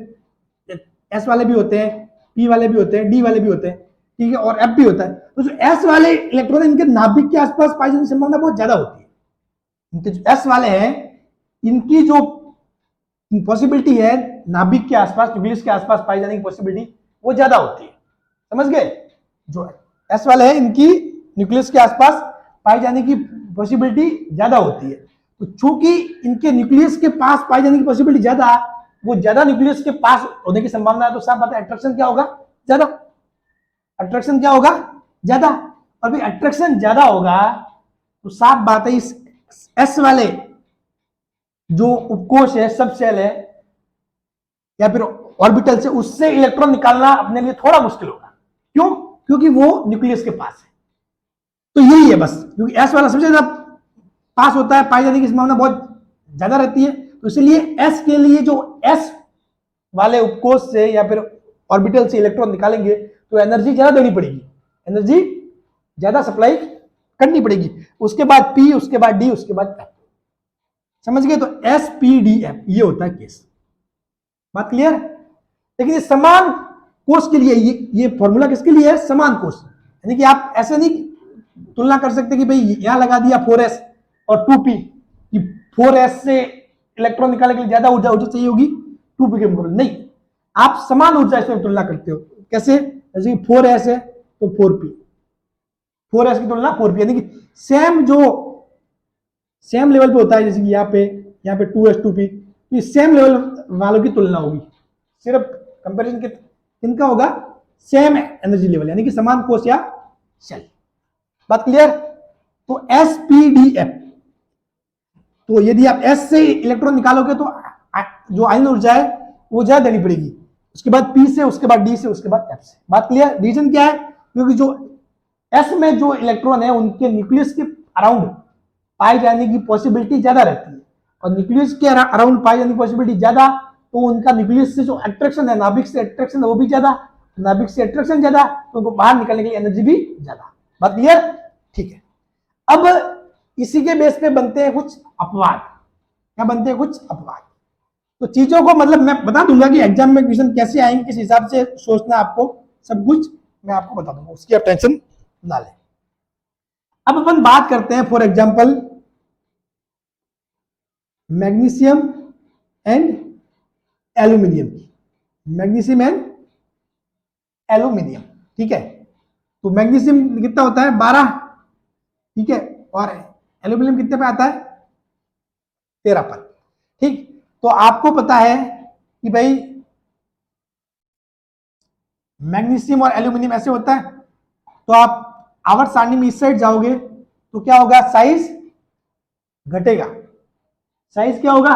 एस वाले भी होते हैं, पी वाले भी होते हैं, डी वाले भी होते हैं, ठीक है, और एफ भी होता है। तो जो एस वाले इलेक्ट्रॉन इनके नाभिक के आसपास पाई जाने की संभावना बहुत ज्यादा होती है। इनके जो एस वाले हैं इनकी जो पॉसिबिलिटी है नाभिक के आसपास, न्यूक्लियस के आसपास पाई जाने की पॉसिबिलिटी वो ज्यादा होती है, समझ गए। जो एस वाले हैं इनकी न्यूक्लियस के आसपास पाई जाने की पॉसिबिलिटी ज्यादा होती है। तो चूंकि इनके न्यूक्लियस के पास पाई जाने की पॉसिबिलिटी ज्यादा, वो ज्यादा न्यूक्लियस के पास होने की संभावना है, तो साफ बात है अट्रैक्शन क्या होगा, ज्यादा। अट्रैक्शन क्या होगा, ज्यादा। और भी अट्रैक्शन ज्यादा होगा तो साफ बात है इस एस वाले जो उपकोश है, सब सेल है या फिर ऑर्बिटल से, उससे इलेक्ट्रॉन निकालना अपने लिए थोड़ा मुश्किल होगा। क्यों, क्योंकि वो न्यूक्लियस के पास है। तो यही है बस, क्योंकि एस वाला सबसे ज्यादा पास होता है, पाई जाने की संभावना बहुत ज्यादा रहती है, तो इसलिए एस के लिए जो एस वाले उपकोश से या फिर ऑर्बिटल से इलेक्ट्रॉन निकालेंगे तो एनर्जी ज्यादा देनी पड़ेगी, एनर्जी ज्यादा सप्लाई करनी पड़ेगी। उसके बाद पी, उसके बाद डी, उसके बाद एफ, समझ गए। तो एस पी डी एफ ये होता है केस, बात क्लियर। लेकिन ये समान कोष के लिए, ये फॉर्मूला किसके लिए है, समान कोष, यानी कि आप ऐसे नहीं तुलना कर सकते कि भाई यहां लगा दिया 4s और 2p, कि 4s से इलेक्ट्रॉन निकालने के लिए ज्यादा ऊर्जा चाहिए होगी 2p के मुकाबले, नहीं। आप समान ऊर्जा इसमें तुलना करते हो, कैसे, जैसे कि 4s है तो 4p, 4s की तुलना 4p, यानी कि सेम लेवल पे होता है। जैसे कि यहाँ पे 2s 2p, तो सेम लेवल वालों की तुलना होगी, सिर्फ कंपैरिजन किनका होगा, सेम एनर्जी लेवल, यानी कि समान कोष या सेल, बात क्लियर। तो एसपीडीएफ, तो यदि आप एस से इलेक्ट्रॉन निकालोगे तो जो आयन ऊर्जा है वो ज्यादा देनी पड़ेगी, उसके बाद पी से, उसके बाद डी से, उसके बाद एफ से, बात क्लियर। रीजन क्या है, क्योंकि जो एस में जो इलेक्ट्रॉन है उनके न्यूक्लियस के अराउंड पाए जाने की पॉसिबिलिटी ज्यादा रहती है, और न्यूक्लियस के अराउंड पाए जाने की पॉसिबिलिटी ज्यादा, तो उनका न्यूक्लियस से जो अट्रैक्शन है, नाभिक से अट्रैक्शन है वो भी ज्यादा, नाभिक से अट्रैक्शन ज्यादा, तो उनको बाहर निकलने के लिए एनर्जी भी ज्यादा। बात क्लियर? ठीक है। अब इसी के बेस पे बनते हैं कुछ अपवाद। क्या बनते हैं? कुछ अपवाद। तो चीजों को मतलब मैं बता दूंगा कि एग्जाम में क्वेश्चन कैसे आएंगे, किस हिसाब से सोचना आपको, सब कुछ मैं आपको बता दूंगा, उसकी आप टेंशन ना लें। अब अपन बात करते हैं for example magnesium and aluminium की। मैग्नीशियम एंड एल्यूमिनियम, ठीक है। तो मैग्नीशियम कितना होता है? 12, ठीक है, और एल्यूमिनियम कितने पे आता है? 13 पर। ठीक, तो आपको पता है कि भाई मैग्नीशियम और एल्यूमिनियम ऐसे होता है, तो आप आवर्त सारणी में इस साइड जाओगे तो क्या होगा? साइज घटेगा। साइज क्या होगा?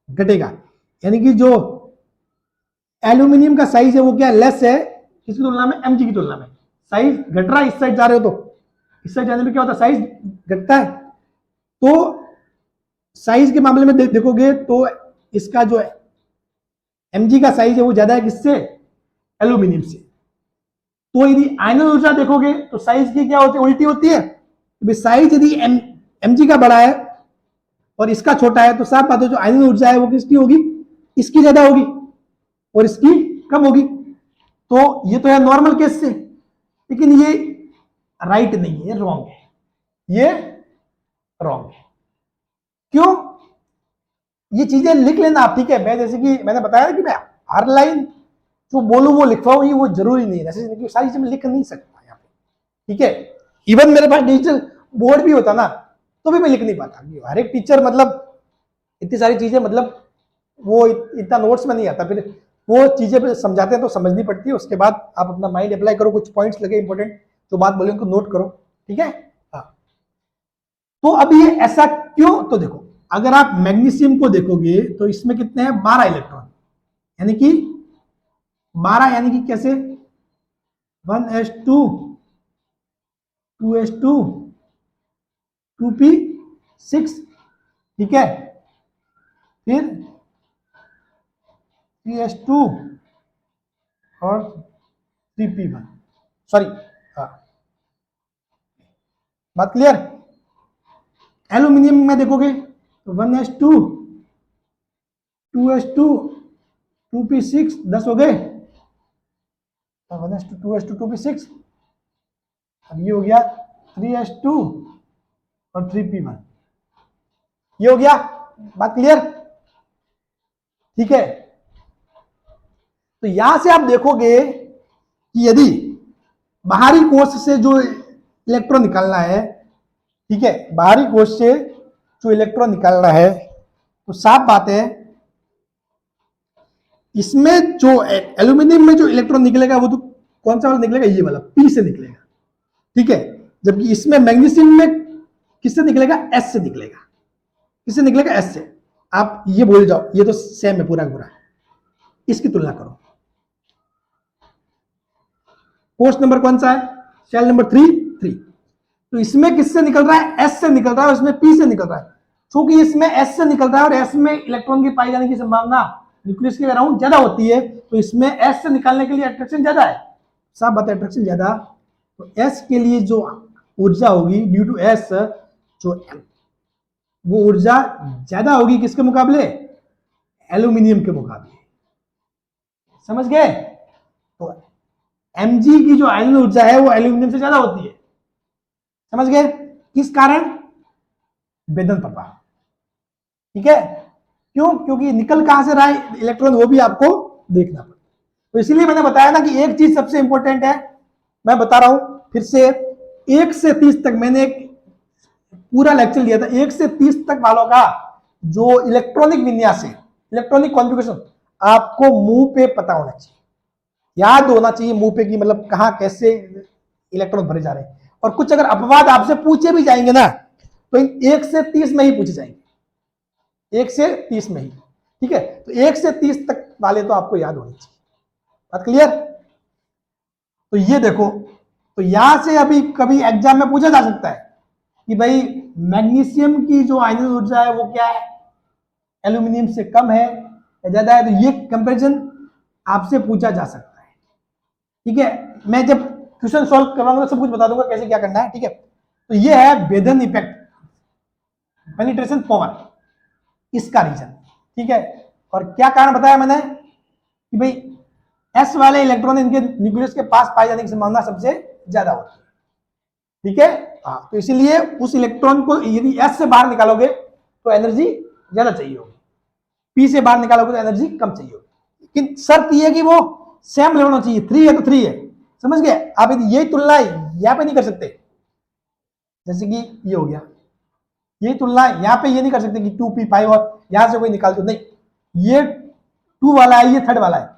घटेगा। यानी कि जो एल्यूमिनियम का साइज है वो क्या लेस है किसकी तुलना में? Mg की तुलना में। साइज घट रहा है, इस साइड जा रहे हो तो इस साइड जाने पे क्या होता है? साइज घटता है। तो साइज के मामले में देखोगे तो इसका जो Mg का साइज है वो ज्यादा है किससे? एल्यूमिनियम से। तो यदि आयनन ऊर्जा देखोगे तो साइज की क्या होती है? उल्टी होती है। साइज यदि Mg का बड़ा है और इसका छोटा है तो साफ बात है जो आयनन ऊर्जा है वो किसकी होगी? इसकी ज्यादा होगी और इसकी कम होगी। तो ये तो है नॉर्मल केस से, लेकिन ये राइट नहीं है, रॉन्ग है। ये रॉन्ग है। क्यों? ये चीजें लिख लेना आप, ठीक है। मैं जैसे कि मैंने बताया कि मैं हर लाइन जो बोलूं वो लिखवाऊं, ये वो जरूरी नहीं है, जैसे सारी चीजें लिख नहीं सकता यहाँ पे, ठीक है। इवन मेरे पास डिजिटल बोर्ड भी होता ना तो भी मैं लिख नहीं पाता। हर एक टीचर मतलब इतनी सारी चीजें मतलब वो इतना नोट्स में नहीं आता, फिर वो चीजें पे समझाते हैं तो समझनी पड़ती है। उसके बाद आप अपना माइंड अप्लाई करो, कुछ पॉइंट्स लगे इंपॉर्टेंट जो बात बोले उनको नोट करो, ठीक है। हाँ, तो अब ये ऐसा क्यों? तो देखो, अगर आप मैग्नीशियम को देखोगे तो इसमें कितने हैं? 12 इलेक्ट्रॉन, यानी कि 12, यानी कि कैसे? 1s2 2s2 2p6, ठीक है। फिर 3s2 और 3p1, सॉरी, हाँ, बात क्लियर? एल्यूमिनियम में देखोगे तो 1s2 2s2 2p6, 10 हो गए। 1s2 2s2 2p6, अब ये हो गया 3s2 और 3p1, ये हो गया। बात क्लियर? ठीक है। तो यहां से आप देखोगे कि यदि बाहरी कोश से जो इलेक्ट्रॉन निकालना है, ठीक है, बाहरी कोश से जो इलेक्ट्रॉन निकालना है, तो साफ बात है इसमें जो एल्यूमिनियम में जो इलेक्ट्रॉन निकलेगा वो तो कौन सा वाला निकलेगा? ये वाला, पी से निकलेगा, ठीक है। जबकि इसमें मैग्नीशियम में किससे निकलेगा? एस से निकलेगा। किससे निकलेगा? एस से। आप ये भूल जाओ, ये तो सेम है पूरा पूरा। इसकी तुलना करो। पोस्ट नंबर कौन सा है? सेल नंबर 3 तो इसमें किससे निकल रहा है? एस से निकल रहा है, उसमें पी से निकल रहा है। क्योंकि इसमें एस से निकल रहा है और एस में इलेक्ट्रॉन की पाई जाने की संभावना न्यूक्लियस के अराउंड ज्यादा होती है, तो इसमें एस से निकालने के लिए अट्रैक्शन ज्यादा है। साफ बात है, अट्रैक्शन ज्यादा। तो एस के लिए जो ऊर्जा होगी ड्यू टू एस, जो वो ऊर्जा ज्यादा होगी किसके मुकाबले? एल्यूमिनियम के मुकाबले। समझ गए? तो Mg की जो आयनन ऊर्जा है वो एल्यूमिनियम से ज्यादा होती है। समझ गए? किस कारण? भेदन प्रभाव, ठीक है। क्यों? क्योंकि निकल कहां से रहा है इलेक्ट्रॉन, वो भी आपको देखना पड़ता। तो इसीलिए मैंने बताया ना कि एक चीज सबसे इंपॉर्टेंट है, मैं बता रहा हूं फिर से। 1 से 30 तक मैंने एक पूरा लेक्चर लिया था, 1 से 30 तक वालों का जो इलेक्ट्रॉनिक विन्यास है, इलेक्ट्रॉनिक कॉन्फ़िगरेशन, आपको मुंह पे पता होना चाहिए, याद होना चाहिए मुंह पे कि मतलब कहां कैसे इलेक्ट्रॉन भरे जा रहे हैं। और कुछ अगर अपवाद आपसे पूछे भी जाएंगे ना तो 1 से 30 में ही पूछे जाएंगे, 1 से 30 में ही, ठीक है। तो 1 से 30 तक वाले तो आपको याद होने चाहिए। बात क्लियर? तो ये देखो, तो यहां से अभी कभी एग्जाम में पूछा जा सकता है कि भाई मैग्नीशियम की जो आयनिक ऊर्जा है वो क्या है, एल्यूमिनियम से कम है या ज्यादा है, तो ये कंपैरिजन आपसे पूछा जा सकता है। ठीक है, मैं जब क्वेश्चन सॉल्व करवाऊंगा सब कुछ बता दूंगा कैसे क्या करना है। ठीक है, तो ये है बेधन इफेक्ट, पेनिट्रेशन पावर, इसका रीजन। ठीक है, और क्या कारण बताया मैंने कि भाई एस वाले इलेक्ट्रॉन इनके न्यूक्लियस के पास पाए जाने की संभावना सबसे ज्यादा होती है। ठीक है, हाँ, तो इसीलिए उस इलेक्ट्रॉन को यदि एस से बाहर निकालोगे तो एनर्जी ज्यादा चाहिए होगी, पी से बाहर निकालोगे तो एनर्जी कम चाहिए होगी। लेकिन शर्त यह है कि वो सेम लेवल होना चाहिए, 3 है तो 3 है, समझ गए आप। यदि यही तुलना यहां पे नहीं कर सकते, जैसे कि ये हो गया, यही तुलना यहां पे ये नहीं कर सकते कि 2p5 और यहां से कोई निकाल दो, नहीं, ये 2 वाला है, ये 3rd वाला है,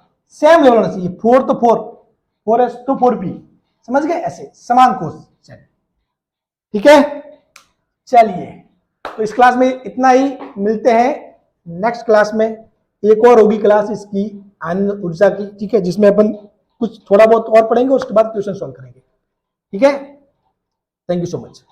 सेम लेवल होना चाहिए, 4 तो 4, 4s तो 4p, समझ गए, ऐसे समान कोष। चलिए ठीक है, चलिए तो इस क्लास में इतना ही, मिलते हैं नेक्स्ट क्लास में। एक और होगी क्लास इसकी आनंद ऊर्जा की, ठीक है, जिसमें अपन कुछ थोड़ा बहुत और पढ़ेंगे, उसके बाद क्वेश्चन सॉल्व करेंगे। ठीक है, थैंक यू सो मच।